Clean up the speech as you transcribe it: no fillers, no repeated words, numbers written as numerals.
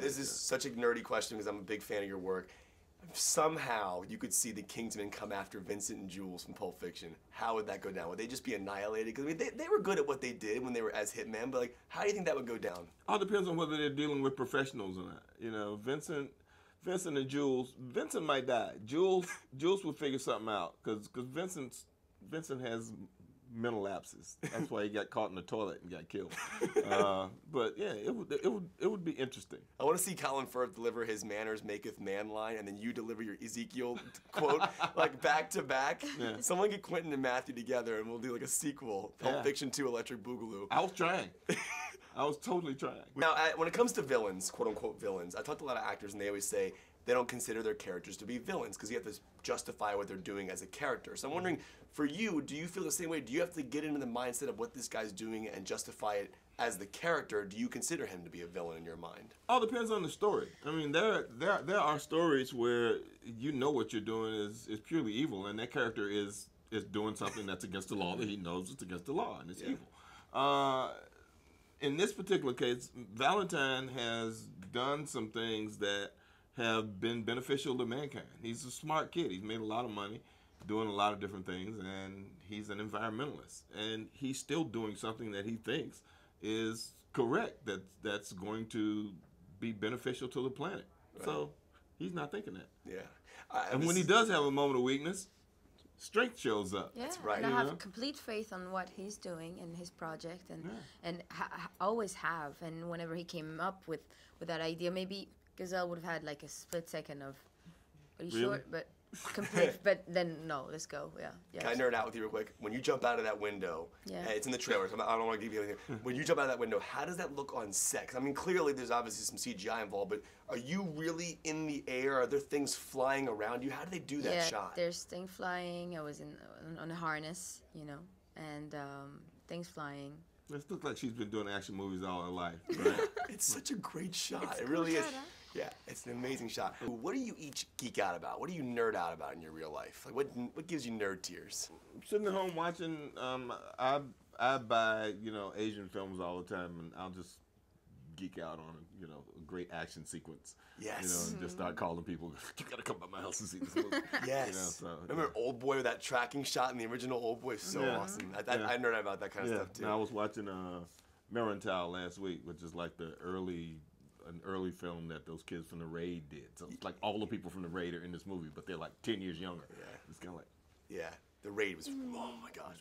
This is such a nerdy question because I'm a big fan of your work. Somehow you could see the Kingsmen come after Vincent and Jules from Pulp Fiction. How would that go down? Would they just be annihilated? Because I mean, they were good at what they did when they were as hitmen, but like, how do you think that would go down? All depends on whether they're dealing with professionals or not. You know, Vincent and Jules. Vincent might die. Jules will figure something out because Vincent has mental lapses. That's why he got caught in the toilet and got killed. But yeah, it would be interesting. I want to see Colin Firth deliver his "manners maketh man" line, and then you deliver your Ezekiel quote like back to back. Yeah. Someone get Quentin and Matthew together, and we'll do like a sequel, Pulp Fiction 2: Electric Boogaloo. I was trying. I was totally trying. Now, when it comes to villains, quote unquote villains, I talked to a lot of actors, and they always say they don't consider their characters to be villains because you have to justify what they're doing as a character. So I'm wondering, for you, do you feel the same way? Do you have to get into the mindset of what this guy's doing and justify it as the character? Do you consider him to be a villain in your mind? All depends on the story. I mean, there are stories where you know what you're doing is purely evil, and that character is doing something that's against the law that he knows it's against the law, and it's evil. In this particular case, Valentine has done some things that have been beneficial to mankind. He's a smart kid. He's made a lot of money doing a lot of different things, and he's an environmentalist. And he's still doing something that he thinks is correct, that's going to be beneficial to the planet. Right. So he's not thinking that. Yeah. And when he does have a moment of weakness, strength shows up. Yeah, that's right. And I have complete faith on what he's doing in his project, and always have. And whenever he came up with that idea, maybe Gazelle would have had like a split second of, are you sure? But complete. But then no, let's go. Yeah. Can I nerd out with you real quick? When you jump out of that window, it's in the trailer, so I don't want to give you anything. When you jump out of that window, how does that look on set? 'Cause I mean, clearly there's obviously some CGI involved, but are you really in the air? Are there things flying around you? How do they do that shot? Yeah, there's things flying. I was on a harness, you know, and things flying. It looks like she's been doing action movies all her life, right? It's such a great shot. It really is. Yeah, it's an amazing shot. What do you each geek out about? What do you nerd out about in your real life? Like, what gives you nerd tears? Sitting at home watching, I buy, Asian films all the time, and I'll just geek out on, a great action sequence. Yes. And just start calling people, you gotta come by my house and see this movie. Yes. Remember Old Boy with that tracking shot in the original Old Boy? So awesome. I nerd out about that kind of stuff, too. Now, I was watching Merrentau last week, which is like an early film that those kids from the Raid did. So it's like all the people from the Raid are in this movie, but they're like 10 years younger. Yeah. It's kind of like... Yeah. The Raid was... Oh, my gosh.